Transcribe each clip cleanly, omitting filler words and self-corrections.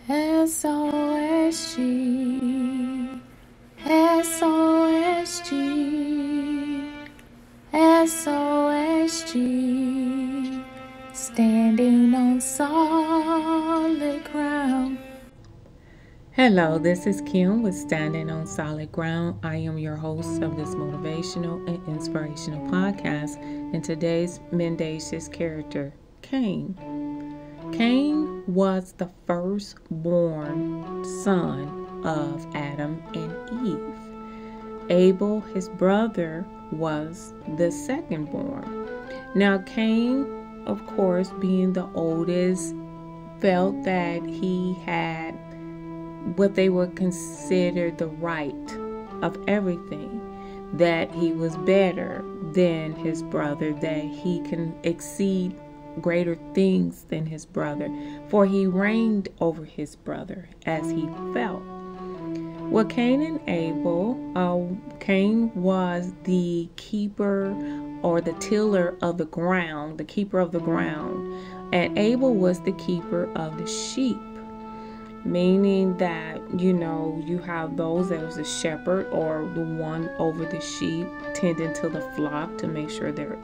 SOSG, SOSG, SOSG, standing on solid ground. Hello, this is Kim with Standing on Solid Ground. I am your host of this motivational and inspirational podcast, and today's Mendacious Character, Cain. Cain was the firstborn son of Adam and Eve. Abel, his brother, was the secondborn. Now, Cain, of course, being the oldest, felt that he had what they would consider the right of everything, that he was better than his brother, that he can exceed greater things than his brother, for he reigned over his brother as he felt. Well, Cain and Abel, Cain was the keeper or the tiller of the ground, the keeper of the ground, and Abel was the keeper of the sheep. Meaning that, you have those that was a shepherd or the one over the sheep, tending to the flock to make sure they're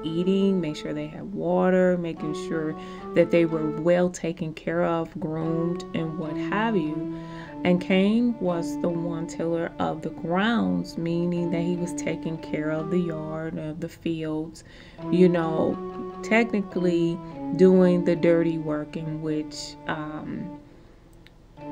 eating, make sure they have water, making sure that they were well taken care of, groomed, and what have you. And Cain was the one tiller of the grounds, meaning that he was taking care of the yard, of the fields, technically doing the dirty work, in which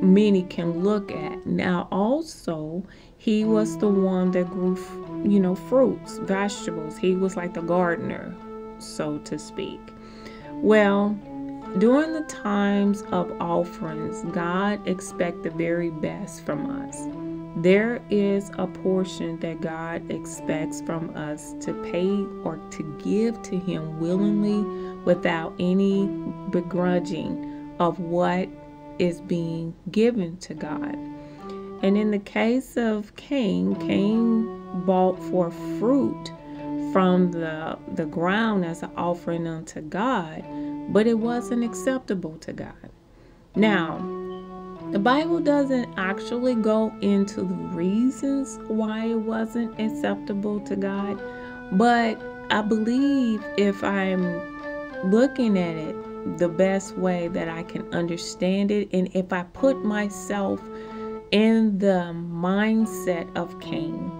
many can look at. Now, also, he was the one that grew, fruits, vegetables. He was like the gardener, so to speak. Well, during the times of offerings, God expects the very best from us. There is a portion that God expects from us to pay or to give to Him willingly without any begrudging of what is being given to God. And in the case of Cain bought for fruit from the ground as an offering unto God, but it wasn't acceptable to God. Now, the Bible doesn't actually go into the reasons why it wasn't acceptable to God, but I believe if I'm looking at it the best way that I can understand it, and if I put myself in the mindset of Cain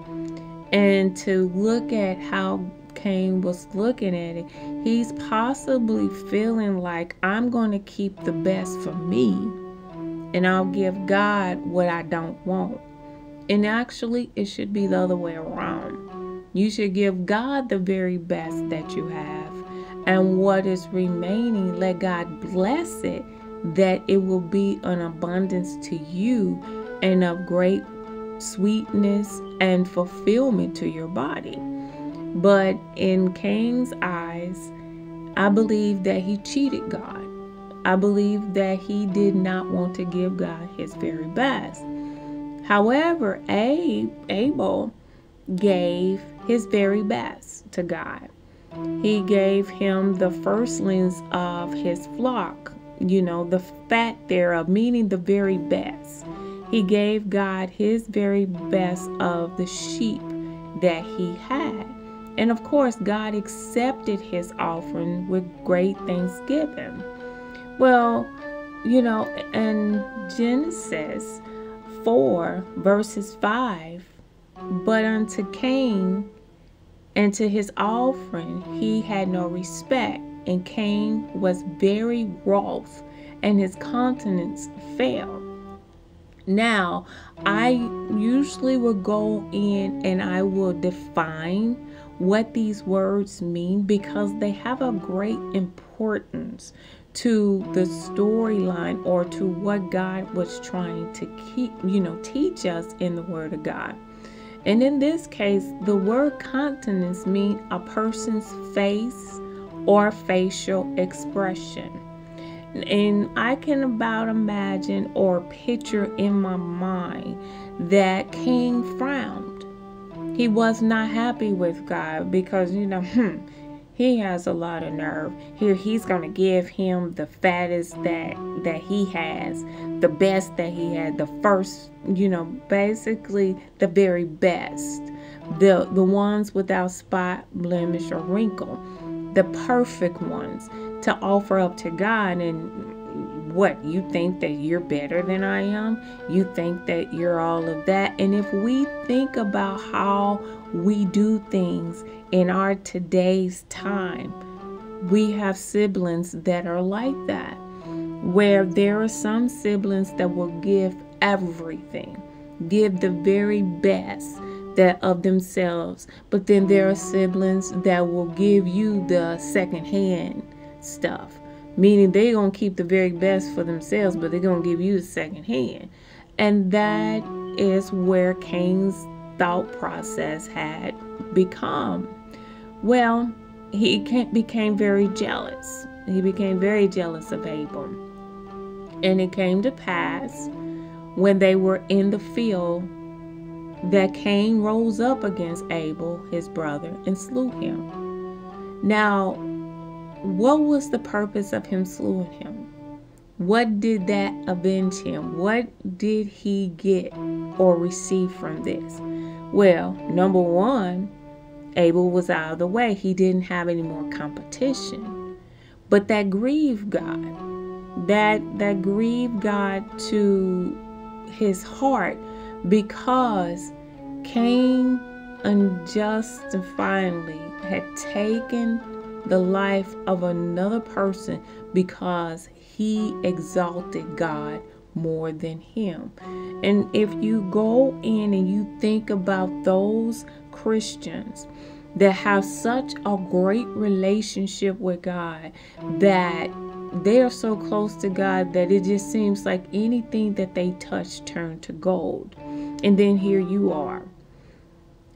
and to look at how Cain was looking at it, he's possibly feeling like, I'm going to keep the best for me and I'll give God what I don't want. And actually, it should be the other way around. You should give God the very best that you have, and what is remaining, let God bless it, that it will be an abundance to you and of great sweetness and fulfillment to your body. But in Cain's eyes, I believe that he cheated God. I believe that he did not want to give God his very best. However, Abel gave his very best to God. He gave him the firstlings of his flock, the fat thereof, meaning the very best. He gave God his very best of the sheep that he had. And of course, God accepted his offering with great thanksgiving. Well, in Genesis 4, verses 5, but unto Cain and to his offering he had no respect, and Cain was very wroth, and his countenance fell. Now, I usually will go in and I will define what these words mean, because they have a great importance to the storyline or to what God was trying to teach us in the Word of God. And in this case, the word countenance means a person's face or facial expression. And I can about imagine or picture in my mind that Cain frowned. He was not happy with God because, He has a lot of nerve. Here he's going to give him the fattest that he has, the best that he had, the first, basically the very best. The ones without spot, blemish, or wrinkle. The perfect ones to offer up to God. And what, you think that you're better than I am? You think that you're all of that? And if we think about how we do things in our today's time, we have siblings that are like that, where there are some siblings that will give everything, give the very best that of themselves, but then there are siblings that will give you the secondhand stuff, meaning they're going to keep the very best for themselves, but they're going to give you the secondhand. And that is where Cain's thought process had become. Well, he became very jealous. He became very jealous of Abel. And it came to pass when they were in the field that Cain rose up against Abel, his brother, and slew him. Now, what was the purpose of him slewing him? What did that avenge him? What did he get or receive from this? Well, number one, Abel was out of the way. He didn't have any more competition. But that grieved God. That grieved God to his heart, because Cain unjustifiably had taken the life of another person because he exalted God more than him. And if you go in and you think about those Christians that have such a great relationship with God, that they are so close to God that it just seems like anything that they touch turned to gold. And then here you are.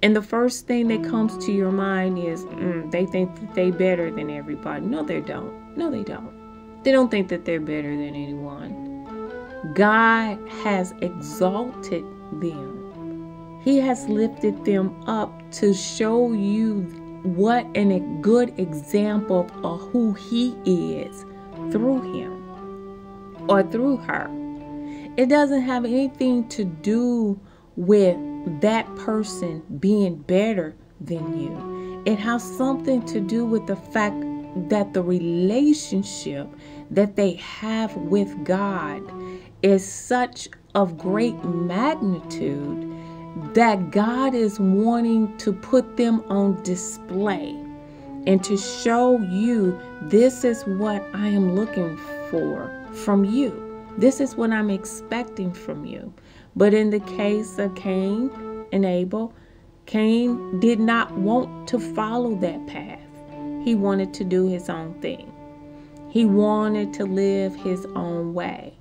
And the first thing that comes to your mind is, they think that they're better than everybody. No, they don't. No, they don't. They don't think that they're better than anyone. God has exalted them. He has lifted them up to show you what a good example of who he is through him or through her. It doesn't have anything to do with that person being better than you. It has something to do with the fact that the relationship that they have with God is such of great magnitude that God is wanting to put them on display and to show you, this is what I am looking for from you. This is what I'm expecting from you. But in the case of Cain and Abel, Cain did not want to follow that path. He wanted to do his own thing. He wanted to live his own way.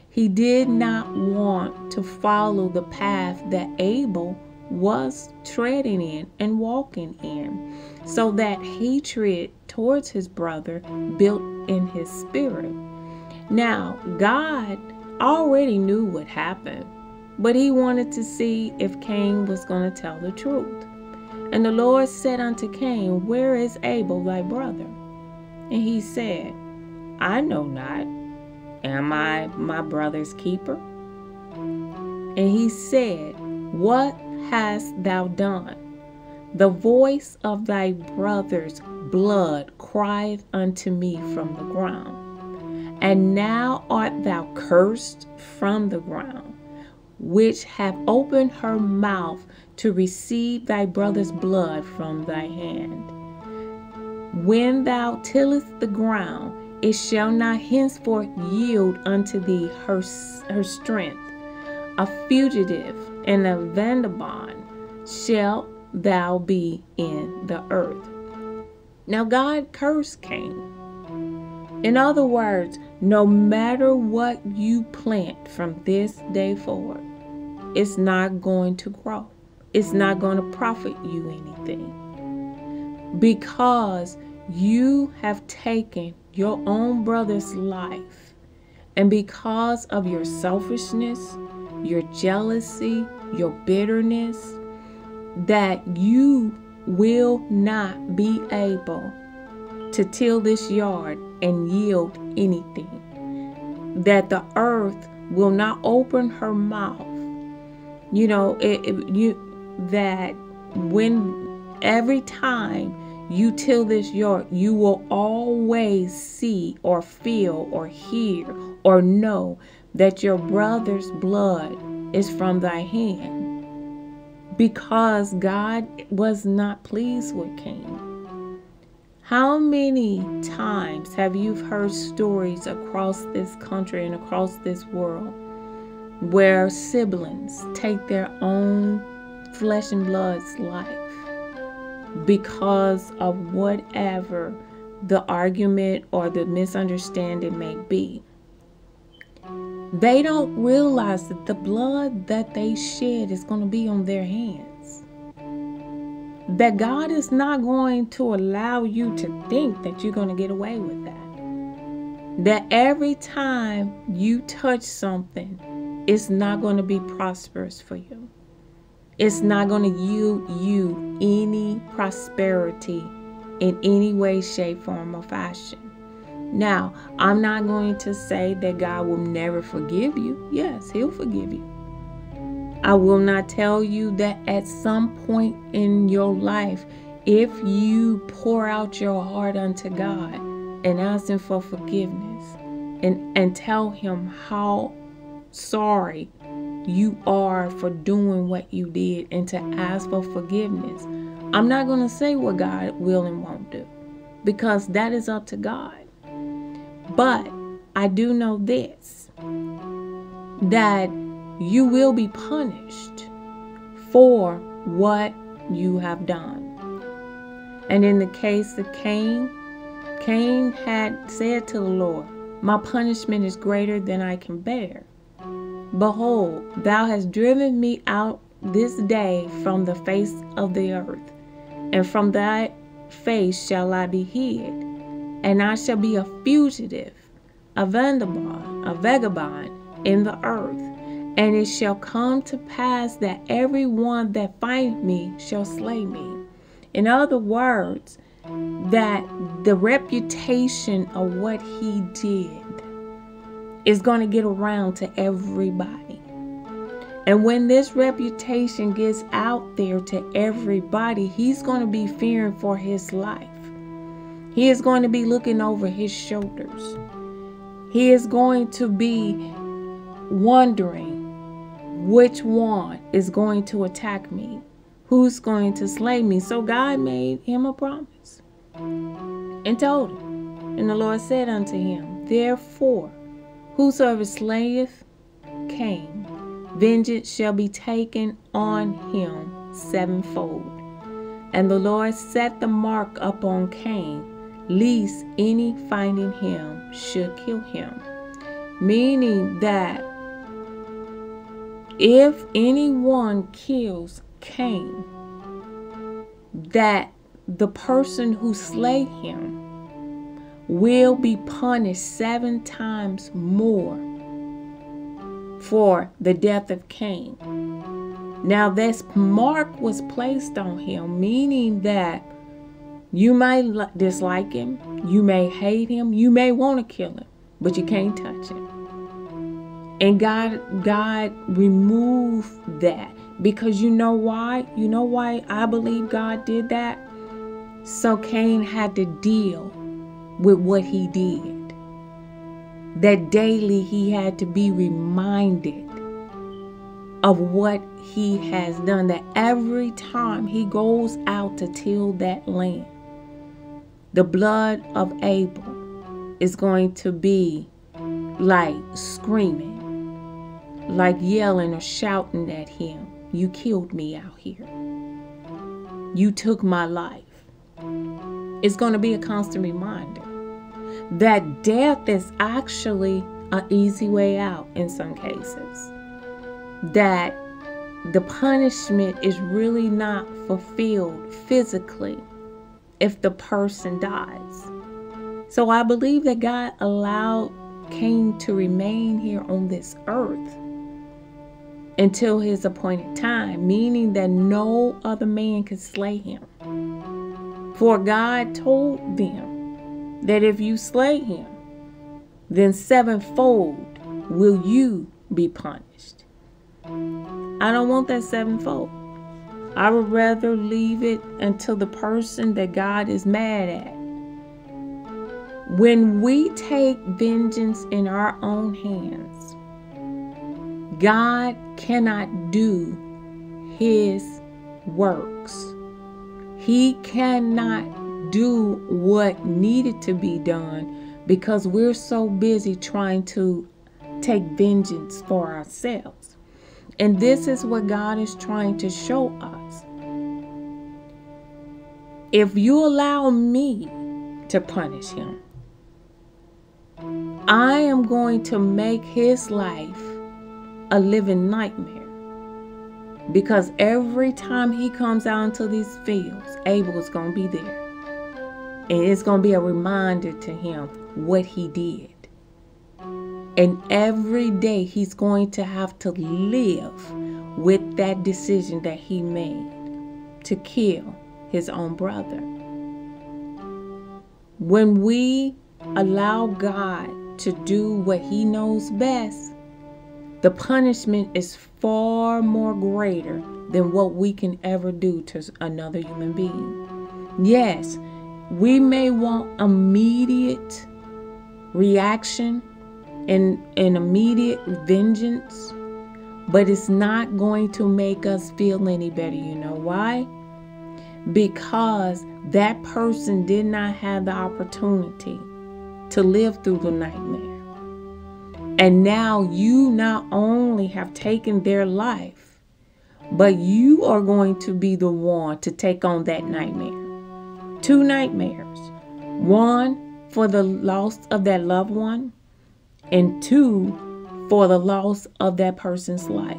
He did not want to follow the path that Abel was treading in and walking in. So that hatred towards his brother built in his spirit. Now, God already knew what happened, but he wanted to see if Cain was going to tell the truth. And the Lord said unto Cain, where is Abel thy brother? And he said, I know not. Am I my brother's keeper? And he said, what hast thou done? The voice of thy brother's blood crieth unto me from the ground. And now art thou cursed from the ground, which have opened her mouth to receive thy brother's blood from thy hand. When thou tillest the ground, it shall not henceforth yield unto thee her strength. A fugitive and a vagabond shalt thou be in the earth. Now God cursed Cain. In other words, no matter what you plant from this day forward, it's not going to grow. It's not going to profit you anything. Because you have taken your own brother's life, and because of your selfishness, your jealousy, your bitterness, that you will not be able to till this yard and yield anything. That the earth will not open her mouth. That when every time you till this yard, you will always see or feel or hear or know that your brother's blood is from thy hand, because God was not pleased with Cain. How many times have you heard stories across this country and across this world where siblings take their own flesh and blood's life because of whatever the argument or the misunderstanding may be? They don't realize that the blood that they shed is going to be on their hands. That God is not going to allow you to think that you're going to get away with that. That every time you touch something, it's not going to be prosperous for you. It's not going to yield you any prosperity in any way, shape, form, or fashion. Now, I'm not going to say that God will never forgive you. Yes, He'll forgive you. I will not tell you that at some point in your life, if you pour out your heart unto God and ask Him for forgiveness and tell Him how sorry you are for doing what you did and to ask for forgiveness, I'm not going to say what God will and won't do, because that is up to God. But I do know this, that you will be punished for what you have done. And in the case of Cain, Cain had said to the Lord, my punishment is greater than I can bear. Behold, thou hast driven me out this day from the face of the earth, and from thy face shall I be hid, and I shall be a fugitive, a vagabond in the earth. And it shall come to pass that every one that findeth me shall slay me. In other words, that the reputation of what he did is going to get around to everybody. And when this reputation gets out there to everybody, he's going to be fearing for his life. He is going to be looking over his shoulders. He is going to be wondering which one is going to attack me, who's going to slay me. So God made him a promise and told him, and the Lord said unto him, therefore, whosoever slayeth Cain, vengeance shall be taken on him sevenfold. And the Lord set the mark upon Cain, lest any finding him should kill him. Meaning that if anyone kills Cain, that the person who slay him will be punished 7 times more for the death of Cain. Now this mark was placed on him, meaning that you may dislike him, you may hate him, you may want to kill him, but you can't touch him. And God removed that, because you know why? You know why I believe God did that? So Cain had to deal with what he did. That daily he had to be reminded of what he has done. That every time he goes out to till that land, the blood of Abel is going to be like screaming, like yelling or shouting at him, you killed me out here. You took my life. It's going to be a constant reminder that death is actually an easy way out in some cases. That the punishment is really not fulfilled physically if the person dies. So I believe that God allowed Cain to remain here on this earth until his appointed time, meaning that no other man could slay him. For God told them that if you slay him, then sevenfold will you be punished. I don't want that sevenfold. I would rather leave it until the person that God is mad at. When we take vengeance in our own hands, God cannot do his works. He cannot do what needed to be done because we're so busy trying to take vengeance for ourselves. And this is what God is trying to show us. If you allow me to punish him, I am going to make his life a living nightmare. Because every time he comes out into these fields, Abel is going to be there. And it's going to be a reminder to him what he did. And every day he's going to have to live with that decision that he made to kill his own brother. When we allow God to do what he knows best, the punishment is far more greater than what we can ever do to another human being. Yes, we may want immediate reaction and immediate vengeance, but it's not going to make us feel any better. You know why? Because that person did not have the opportunity to live through the nightmare. And now you not only have taken their life, but you are going to be the one to take on that nightmare. 2 nightmares. 1 for the loss of that loved one, and 2 for the loss of that person's life.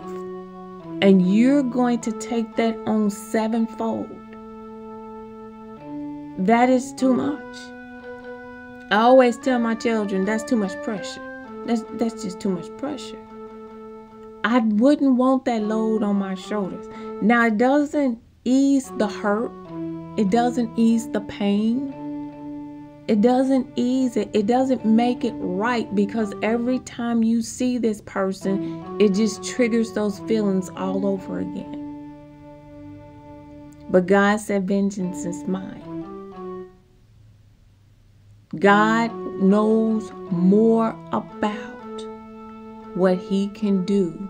And you're going to take that on sevenfold. That is too much. I always tell my children that's too much pressure. That's just too much pressure. I wouldn't want that load on my shoulders. Now, it doesn't ease the hurt. It doesn't ease the pain. It doesn't ease it. It doesn't make it right, because every time you see this person, it just triggers those feelings all over again. But God said, vengeance is mine. God knows more about what he can do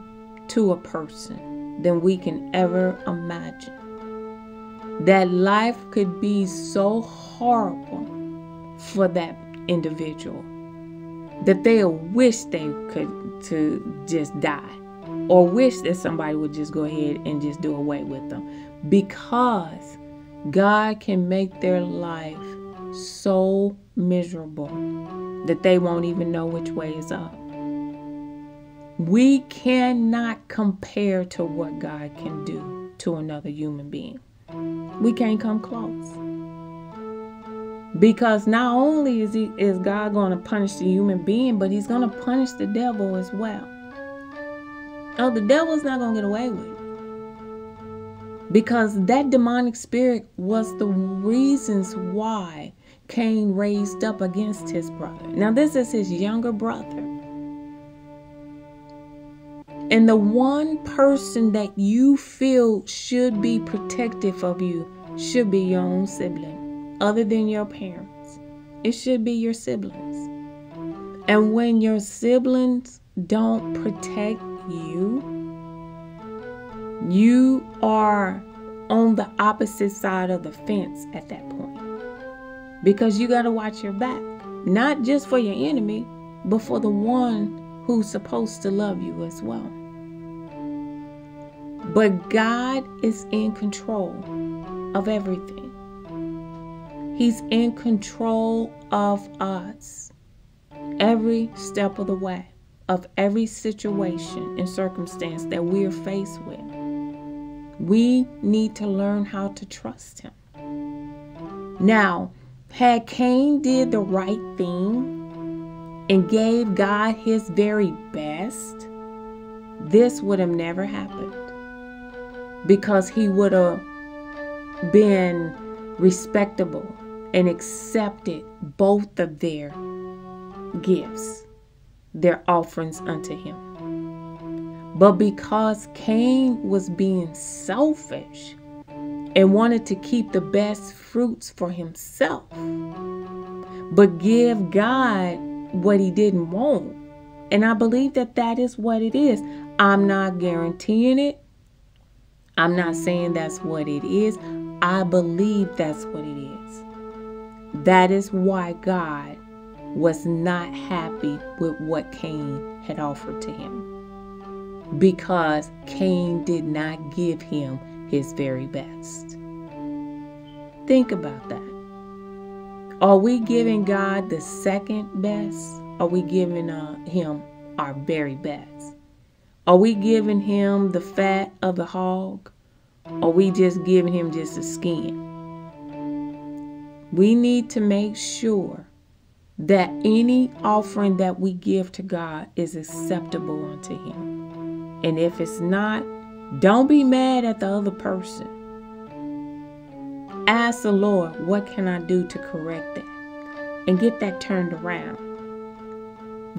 to a person than we can ever imagine. That life could be so horrible for that individual that they'll wish they could to just die, or wish that somebody would just go ahead and just do away with them, because God can make their life so miserable that they won't even know which way is up. We cannot compare to what God can do to another human being. We can't come close. Because not only is God going to punish the human being, but he's going to punish the devil as well. Oh, the devil's not going to get away with it. Because that demonic spirit was the reasons why Cain raised up against his brother. Now, this is his younger brother. And the one person that you feel should be protective of you should be your own sibling, other than your parents. It should be your siblings. And when your siblings don't protect you, you are on the opposite side of the fence at that point. Because you got to watch your back, not just for your enemy, but for the one who's supposed to love you as well. But God is in control of everything. He's in control of us every step of the way, of every situation and circumstance that we're faced with. We need to learn how to trust him. Now, had Cain did the right thing and gave God his very best, this would have never happened, because he would have been respectable and accepted both of their gifts, their offerings unto him. But because Cain was being selfish and wanted to keep the best fruits for himself, but give God what he didn't want. And I believe that that is what it is. I'm not guaranteeing it. I'm not saying that's what it is. I believe that's what it is. That is why God was not happy with what Cain had offered to him, because Cain did not give him his very best. Think about that. Are we giving God the second best? Are we giving him our very best? Are we giving him the fat of the hog? Or are we just giving him just the skin? We need to make sure that any offering that we give to God is acceptable unto him. And if it's not, don't be mad at the other person. Ask the Lord, what can I do to correct that and get that turned around?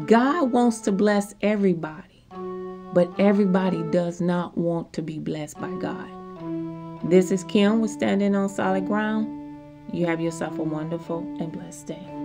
God wants to bless everybody, but everybody does not want to be blessed by God. This is Kim with Standing on Solid Ground. You have yourself a wonderful and blessed day.